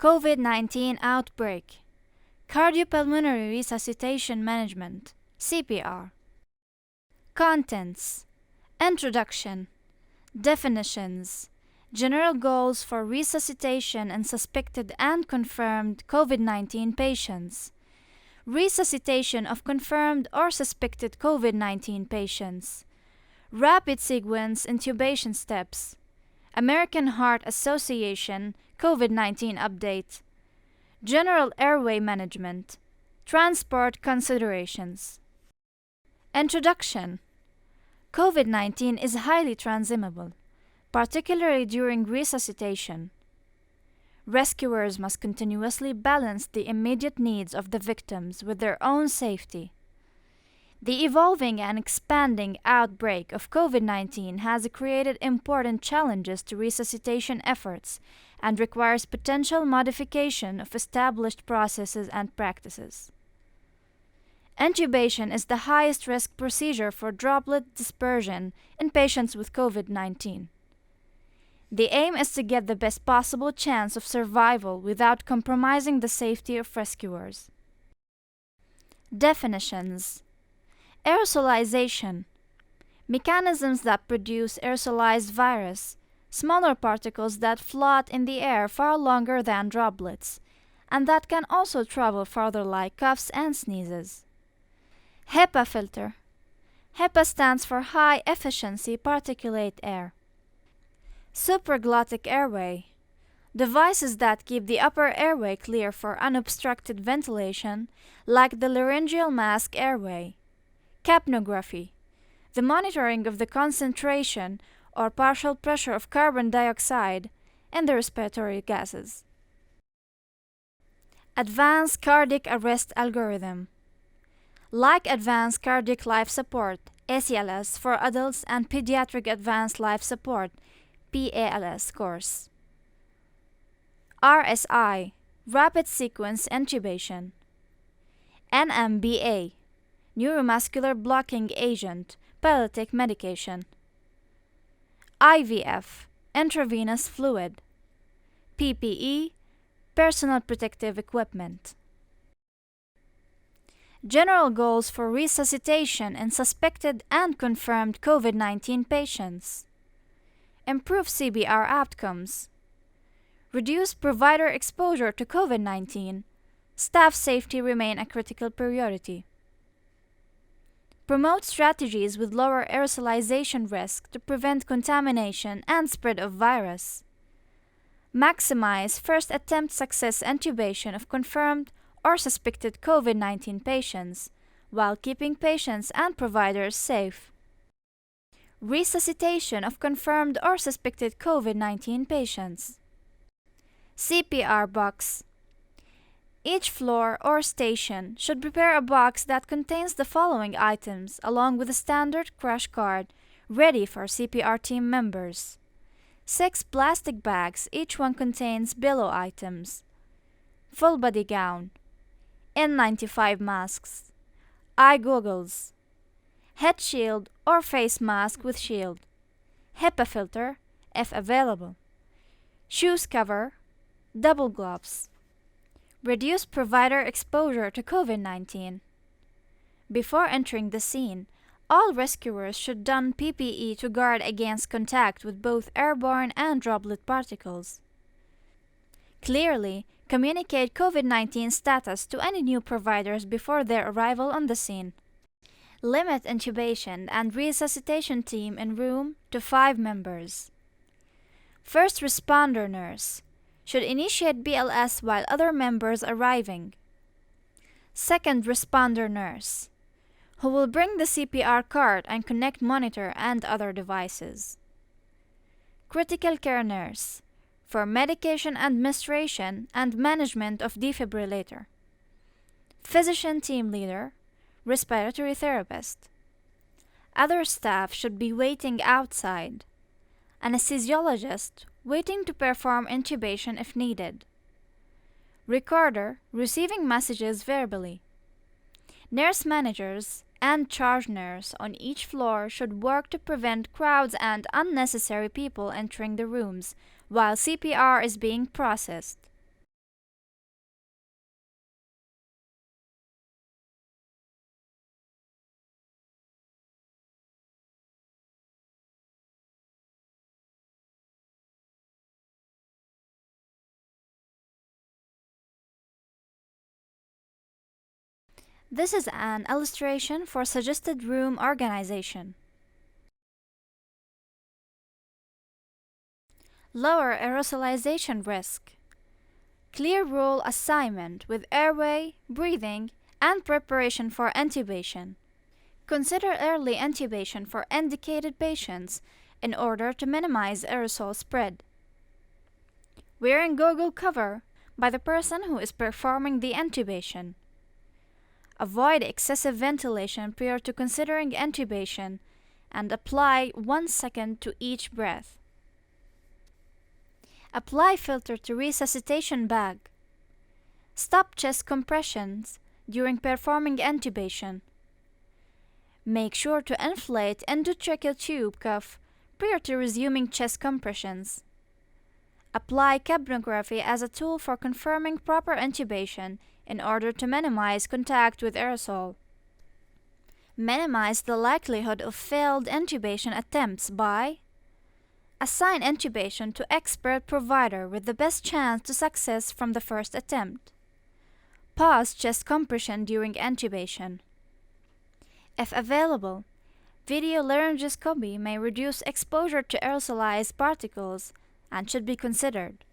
COVID-19 outbreak. Cardiopulmonary resuscitation management. CPR. Contents. Introduction. Definitions. General goals for resuscitation in suspected and confirmed COVID-19 patients. Resuscitation of confirmed or suspected COVID-19 patients. Rapid sequence intubation steps. American Heart Association COVID-19 update. General airway management. Transport considerations. Introduction. COVID-19 is highly transmissible, particularly during resuscitation. Rescuers must continuously balance the immediate needs of the victims with their own safety. The evolving and expanding outbreak of COVID-19 has created important challenges to resuscitation efforts and requires potential modification of established processes and practices. Intubation is the highest risk procedure for droplet dispersion in patients with COVID-19. The aim is to get the best possible chance of survival without compromising the safety of rescuers. Definitions. Aerosolization. Mechanisms that produce aerosolized virus, smaller particles that float in the air far longer than droplets, and that can also travel farther like coughs and sneezes. HEPA filter. HEPA stands for High Efficiency Particulate Air. Supraglottic airway. Devices that keep the upper airway clear for unobstructed ventilation, like the laryngeal mask airway. Capnography. The monitoring of the concentration or partial pressure of carbon dioxide in the respiratory gases. Advanced cardiac arrest algorithm. Like Advanced Cardiac Life Support (ACLS) for adults and Pediatric Advanced Life Support (PALS) course. RSI Rapid Sequence Intubation. NMBA Neuromuscular Blocking Agent Paralytic Medication. IVF Intravenous Fluid. PPE Personal Protective Equipment. General goals for resuscitation in suspected and confirmed COVID-19 patients. Improve CPR outcomes. Reduce provider exposure to COVID-19. Staff safety remain a critical priority. Promote strategies with lower aerosolization risk to prevent contamination and spread of virus. Maximize first attempt success intubation of confirmed or suspected COVID-19 patients, while keeping patients and providers safe. Resuscitation of confirmed or suspected COVID-19 patients. CPR box. Each floor or station should prepare a box that contains the following items along with a standard crash card ready for CPR team members. 6 plastic bags, each one contains below items. Full body gown. N95 masks. Eye goggles. Head shield or face mask with shield. HEPA filter, if available. Shoes cover. Double gloves. Reduce provider exposure to COVID-19. Before entering the scene, all rescuers should don PPE to guard against contact with both airborne and droplet particles. Clearly, communicate COVID-19 status to any new providers before their arrival on the scene. Limit intubation and resuscitation team in room to 5 members. First responder nurse should initiate BLS while other members arriving. Second responder nurse, who will bring the CPR cart and connect monitor and other devices. Critical care nurse, for medication administration and management of defibrillator. Physician team leader, respiratory therapist. Other staff should be waiting outside. Anesthesiologist, waiting to perform intubation if needed. Recorder, receiving messages verbally. Nurse managers and charge nurse on each floor should work to prevent crowds and unnecessary people entering the rooms while CPR is being processed. This is an illustration for suggested room organization. Lower aerosolization risk. Clear role assignment with airway, breathing, and preparation for intubation. Consider early intubation for indicated patients in order to minimize aerosol spread. Wearing goggle cover by the person who is performing the intubation. Avoid excessive ventilation prior to considering intubation and apply 1 second to each breath. Apply filter to resuscitation bag. Stop chest compressions during performing intubation. Make sure to inflate endotracheal tube cuff prior to resuming chest compressions. Apply capnography as a tool for confirming proper intubation in order to minimize contact with aerosol. Minimize the likelihood of failed intubation attempts by assign intubation to expert provider with the best chance to success from the first attempt. Pause chest compression during intubation. If available, video laryngoscopy may reduce exposure to aerosolized particles and should be considered.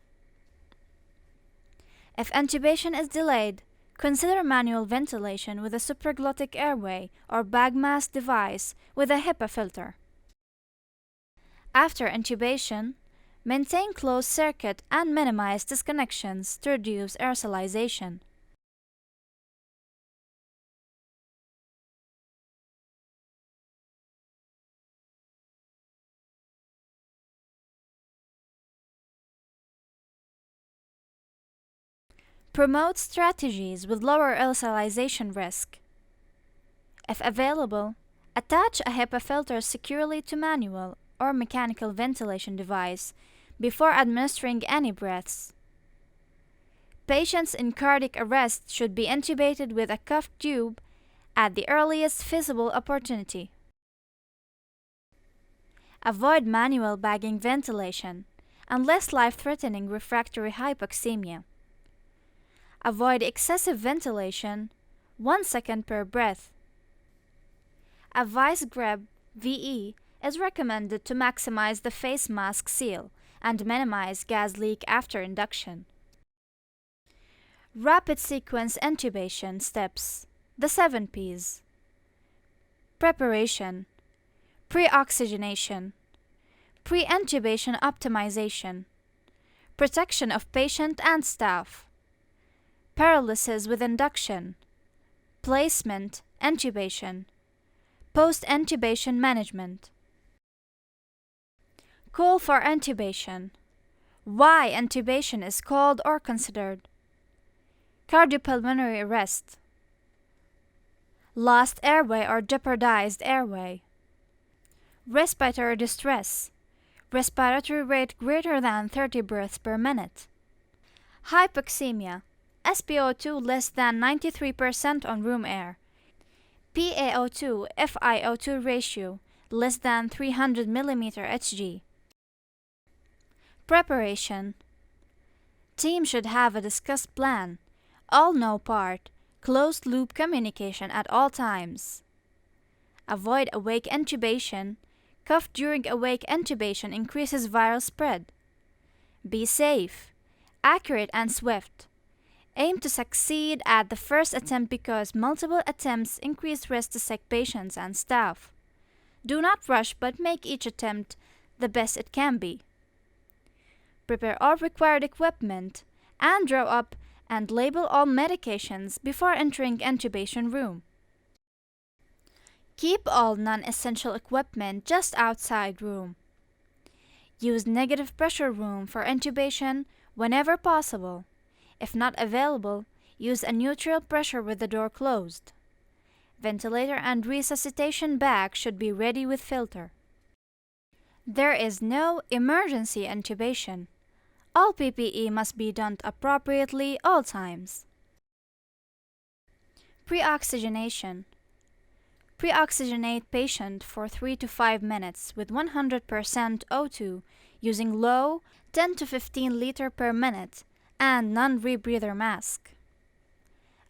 If intubation is delayed, consider manual ventilation with a supraglottic airway or bag mask device with a HEPA filter. After intubation, maintain closed circuit and minimize disconnections to reduce aerosolization. Promote strategies with lower aerosolization risk. If available, attach a HEPA filter securely to manual or mechanical ventilation device before administering any breaths. Patients in cardiac arrest should be intubated with a cuffed tube at the earliest feasible opportunity. Avoid manual bagging ventilation unless life-threatening refractory hypoxemia. Avoid excessive ventilation, 1 second per breath. A vice grip VE is recommended to maximize the face mask seal and minimize gas leak after induction. Rapid sequence intubation steps, the 7 Ps. Preparation, pre-oxygenation, pre-intubation optimization, protection of patient and staff, paralysis with induction, placement, intubation, post-intubation management. Call for intubation. Why intubation is called or considered. Cardiopulmonary arrest. Lost airway or jeopardized airway. Respiratory distress. Respiratory rate greater than 30 breaths per minute. Hypoxemia. SpO2 less than 93% on room air. PaO2 FiO2 ratio less than 300 mm Hg. Preparation. Team should have a discussed plan. All know part. Closed loop communication at all times. Avoid awake intubation. Cough during awake intubation increases viral spread. Be safe, accurate and swift. Aim to succeed at the first attempt because multiple attempts increase risk to sick patients and staff. Do not rush but make each attempt the best it can be. Prepare all required equipment and draw up and label all medications before entering intubation room. Keep all non-essential equipment just outside room. Use negative pressure room for intubation whenever possible. If not available, use a neutral pressure with the door closed. Ventilator and resuscitation bag should be ready with filter. There is no emergency intubation. All PPE must be donned appropriately all times. Pre-oxygenation. Pre-oxygenate patient for 3 to 5 minutes with 100% O2 using low 10 to 15 liter per minute and non-rebreather mask.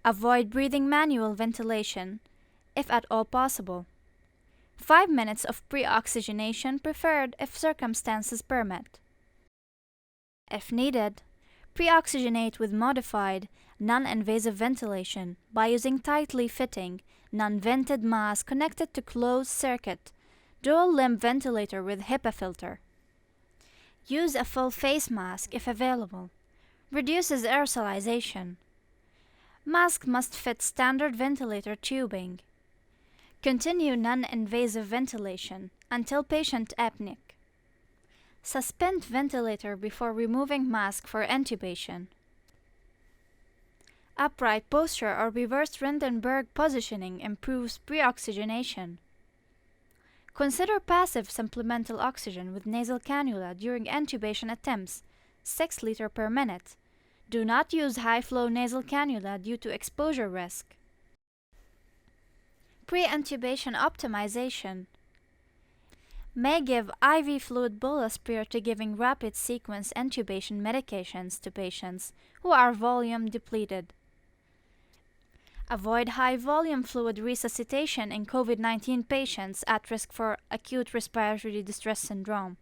Avoid breathing manual ventilation, if at all possible. 5 minutes of pre-oxygenation preferred if circumstances permit. If needed, pre-oxygenate with modified, non-invasive ventilation by using tightly fitting, non-vented mask connected to closed-circuit, dual-limb ventilator with HEPA filter. Use a full face mask if available. Reduces aerosolization. Mask must fit standard ventilator tubing. Continue non-invasive ventilation until patient apneic. Suspend ventilator before removing mask for intubation. Upright posture or reversed Rendenberg positioning improves pre-oxygenation. Consider passive supplemental oxygen with nasal cannula during intubation attempts, 6 liters per minute. Do not use high-flow nasal cannula due to exposure risk. Pre-intubation optimization. May give IV fluid bolus prior to giving rapid sequence intubation medications to patients who are volume depleted. Avoid high-volume fluid resuscitation in COVID-19 patients at risk for acute respiratory distress syndrome.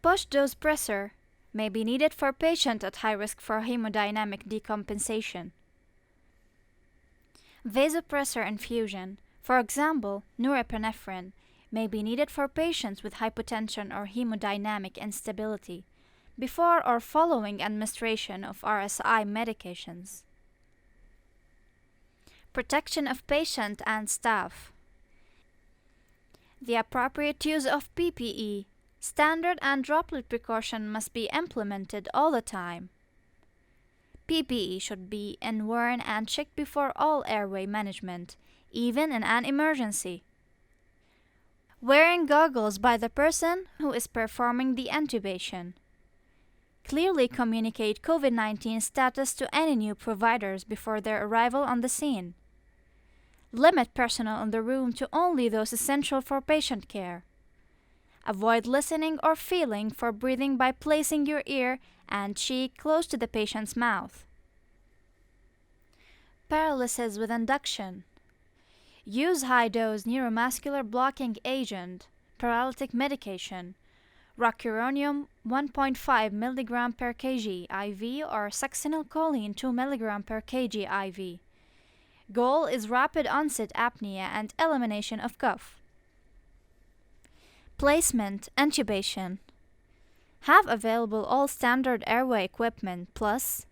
Push-dose pressor may be needed for patients at high risk for hemodynamic decompensation. Vasopressor infusion, for example, norepinephrine, may be needed for patients with hypotension or hemodynamic instability before or following administration of RSI medications. Protection of patient and staff. The appropriate use of PPE, standard and droplet precaution must be implemented all the time. PPE should be worn and checked before all airway management, even in an emergency. Wearing goggles by the person who is performing the intubation. Clearly communicate COVID-19 status to any new providers before their arrival on the scene. Limit personnel in the room to only those essential for patient care. Avoid listening or feeling for breathing by placing your ear and cheek close to the patient's mouth. Paralysis with induction. Use high-dose neuromuscular blocking agent, paralytic medication, rocuronium 1.5 mg per kg IV or succinylcholine 2 mg per kg IV. Goal is rapid onset apnea and elimination of cough. Placement, intubation. Have available all standard airway equipment plus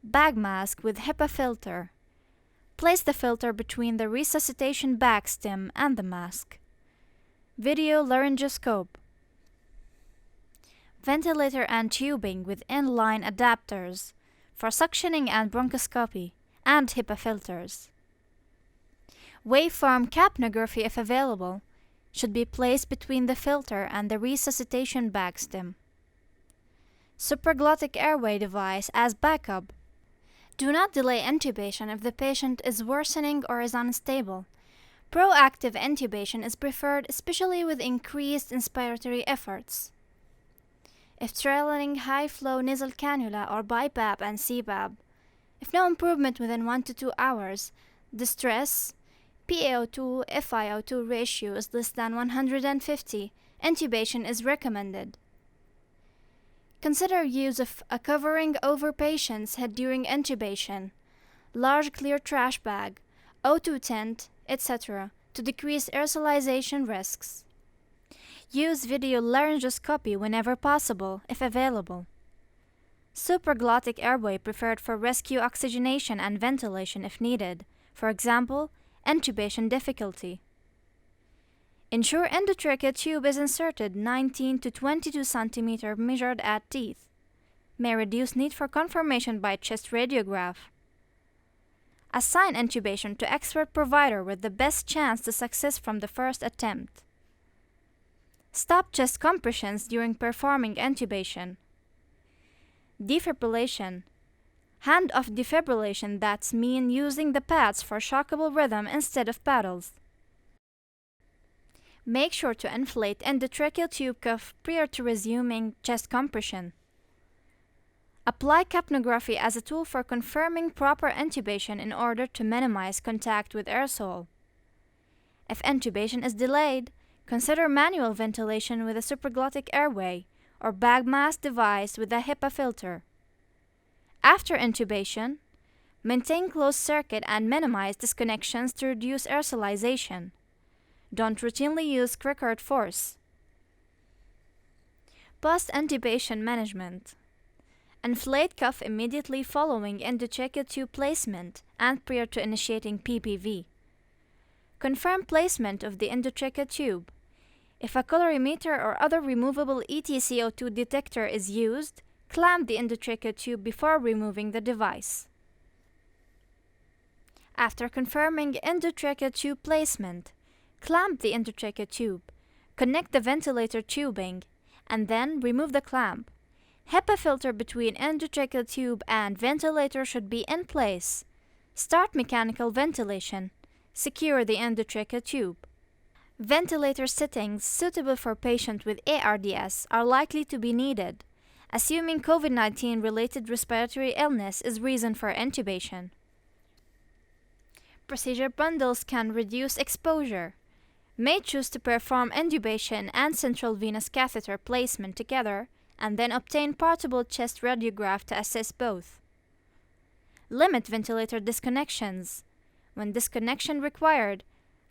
bag mask with HEPA filter. Place the filter between the resuscitation bag stem and the mask. Video laryngoscope. Ventilator and tubing with inline adapters for suctioning and bronchoscopy, and HEPA filters. Waveform capnography, if available, should be placed between the filter and the resuscitation bag stem. Supraglottic airway device as backup. Do not delay intubation if the patient is worsening or is unstable. Proactive intubation is preferred, especially with increased inspiratory efforts. If trialing high-flow nasal cannula or BiPAP and CPAP, if no improvement within 1 to 2 hours, distress, PaO2 FiO2 ratio is less than 150, intubation is recommended. Consider use of a covering over patient's head during intubation, large clear trash bag, O2 tent, etc. to decrease aerosolization risks. Use video laryngoscopy whenever possible, if available. Supraglottic airway preferred for rescue oxygenation and ventilation if needed, for example, intubation difficulty. Ensure endotracheal tube is inserted 19 to 22 cm measured at teeth. May reduce need for confirmation by chest radiograph. Assign intubation to expert provider with the best chance to success from the first attempt. Stop chest compressions during performing intubation. Defibrillation. Hand-off defibrillation, that's mean using the pads for shockable rhythm instead of paddles. Make sure to inflate endotracheal tube cuff prior to resuming chest compression. Apply capnography as a tool for confirming proper intubation in order to minimize contact with aerosol. If intubation is delayed, consider manual ventilation with a supraglottic airway or bag mask device with a HEPA filter. After intubation, maintain closed circuit and minimize disconnections to reduce aerosolization. Don't routinely use Crickert force. Post-intubation management. Inflate cuff immediately following endotracheal tube placement and prior to initiating PPV. Confirm placement of the endotracheal tube. If a colorimeter or other removable EtCO2 detector is used, clamp the endotracheal tube before removing the device. After confirming endotracheal tube placement, clamp the endotracheal tube, connect the ventilator tubing, and then remove the clamp. HEPA filter between endotracheal tube and ventilator should be in place. Start mechanical ventilation. Secure the endotracheal tube. Ventilator settings suitable for patient with ARDS are likely to be needed, assuming COVID-19 related respiratory illness is reason for intubation. Procedure bundles can reduce exposure. May choose to perform intubation and central venous catheter placement together and then obtain portable chest radiograph to assess both. Limit ventilator disconnections. When disconnection required,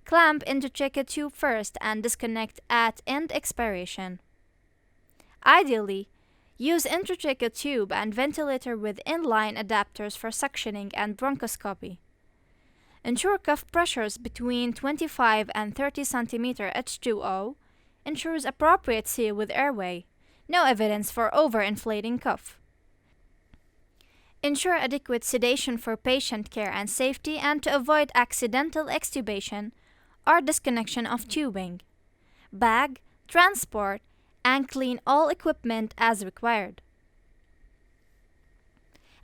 clamp endotracheal tube first and disconnect at end expiration. Ideally, use intratracheal tube and ventilator with inline adapters for suctioning and bronchoscopy. Ensure cuff pressures between 25 and 30 cm H2O ensures appropriate seal with airway. No evidence for overinflating cuff. Ensure adequate sedation for patient care and safety and to avoid accidental extubation or disconnection of tubing. Bag, transport, and clean all equipment as required.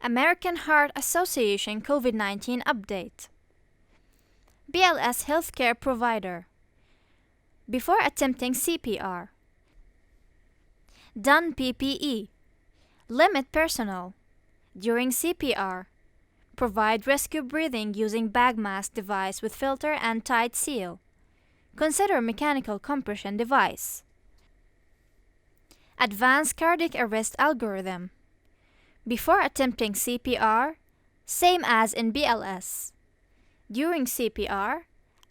American Heart Association COVID-19 update. BLS healthcare provider. Before attempting CPR. Done PPE. Limit personnel. During CPR. Provide rescue breathing using bag mask device with filter and tight seal. Consider mechanical compression device. Advanced cardiac arrest algorithm. Before attempting CPR, same as in BLS. During CPR,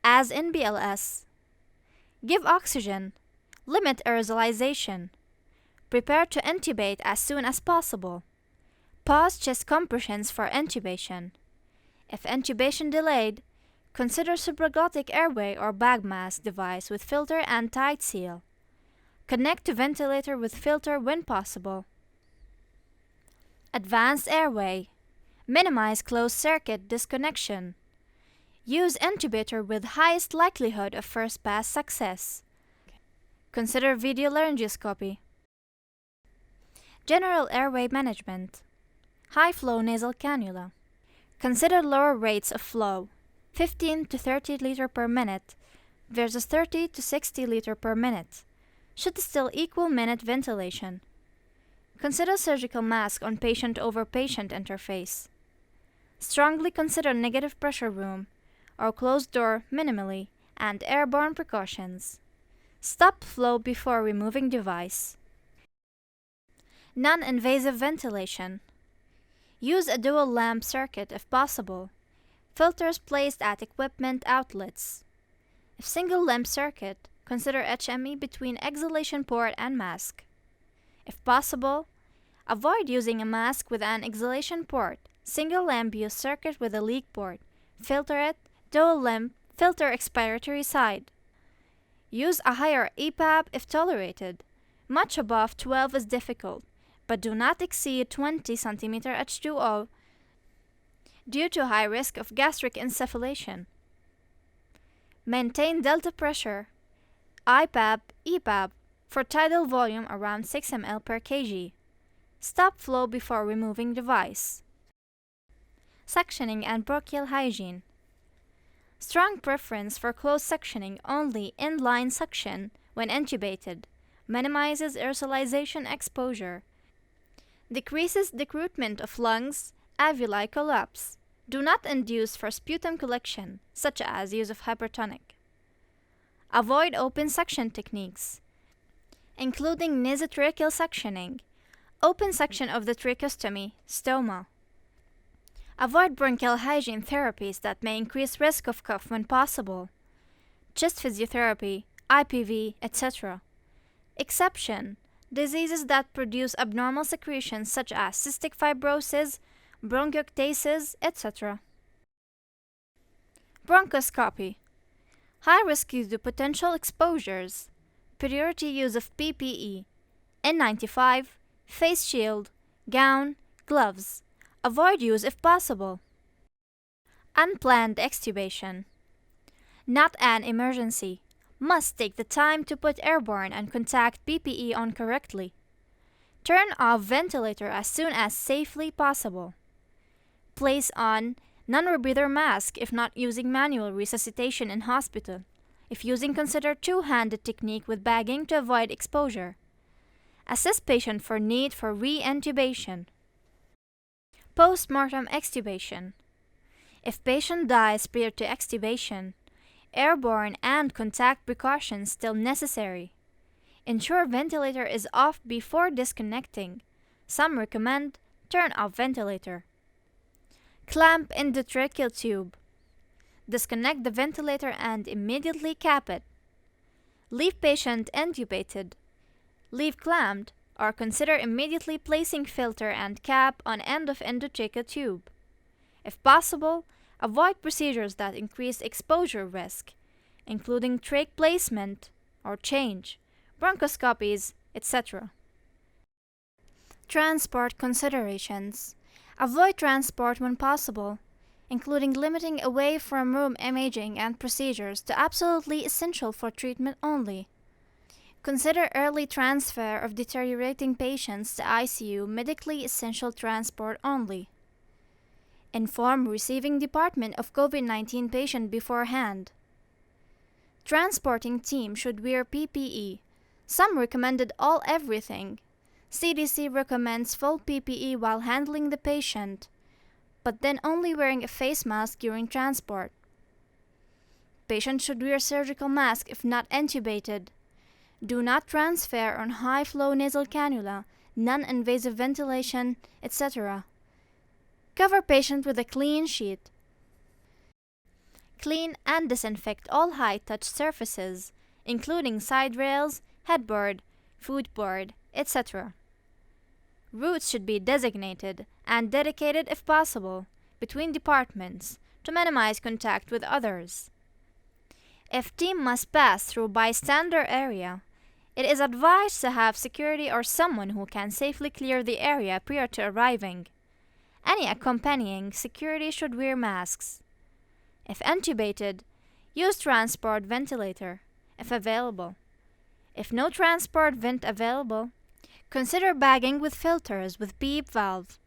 as in BLS. Give oxygen. Limit aerosolization. Prepare to intubate as soon as possible. Pause chest compressions for intubation. If intubation delayed, consider supraglottic airway or bag mask device with filter and tight seal. Connect to ventilator with filter when possible. Advanced airway. Minimize closed circuit disconnection. Use intubator with highest likelihood of first pass success. Consider video laryngoscopy. General airway management. High flow nasal cannula. Consider lower rates of flow, 15 to 30 liter per minute versus 30 to 60 liter per minute. Should still equal minute ventilation. Consider surgical mask on patient over patient interface. Strongly consider negative pressure room or closed door minimally and airborne precautions. Stop flow before removing device. Non-invasive ventilation. Use a dual lamp circuit if possible. Filters placed at equipment outlets. If single lamp circuit, consider HME between exhalation port and mask. If possible, avoid using a mask with an exhalation port. Single lamp use circuit with a leak port. Filter it, dual lamp, filter expiratory side. Use a higher EPAP if tolerated. Much above 12 is difficult, but do not exceed 20 cm H2O due to high risk of gastric insufflation. Maintain delta pressure, IPAP, EPAP, for tidal volume around 6 ml per kg. Stop flow before removing device. Suctioning and bronchial hygiene. Strong preference for closed suctioning only inline suction when intubated. Minimizes aerosolization exposure. Decreases recruitment of lungs, alveoli collapse. Do not induce for sputum collection, such as use of hypertonic. Avoid open suction techniques, including nasotracheal suctioning, open suction of the tracheostomy, stoma. Avoid bronchial hygiene therapies that may increase risk of cough when possible, chest physiotherapy, IPV, etc. Exception: diseases that produce abnormal secretions such as cystic fibrosis, bronchiectasis, etc. Bronchoscopy. High risk due to potential exposures. Priority use of PPE, N95, face shield, gown, gloves. Avoid use if possible. Unplanned extubation. Not an emergency. Must take the time to put airborne and contact PPE on correctly. Turn off ventilator as soon as safely possible. Place on non-rebreather mask if not using manual resuscitation in hospital. If using, consider two-handed technique with bagging to avoid exposure. Assess patient for need for re-intubation. Post-mortem extubation. If patient dies prior to extubation, airborne and contact precautions still necessary. Ensure ventilator is off before disconnecting. Some recommend turn off ventilator. Clamp endotracheal tube. Disconnect the ventilator and immediately cap it. Leave patient intubated. Leave clamped or consider immediately placing filter and cap on end of endotracheal tube. If possible, avoid procedures that increase exposure risk, including trach placement or change, bronchoscopies, etc. Transport considerations. Avoid transport when possible, including limiting away from room imaging and procedures to absolutely essential for treatment only. Consider early transfer of deteriorating patients to ICU medically essential transport only. Inform receiving department of COVID-19 patient beforehand. Transporting team should wear PPE. Some recommended all everything. CDC recommends full PPE while handling the patient, but then only wearing a face mask during transport. Patient should wear surgical mask if not intubated. Do not transfer on high-flow nasal cannula, non-invasive ventilation, etc. Cover patient with a clean sheet. Clean and disinfect all high-touch surfaces, including side rails, headboard, footboard, etc. Routes should be designated and dedicated if possible between departments to minimize contact with others. If team must pass through bystander area, it is advised to have security or someone who can safely clear the area prior to arriving. Any accompanying security should wear masks. If intubated, use transport ventilator, if available. If no transport vent available, consider bagging with filters with beep valve.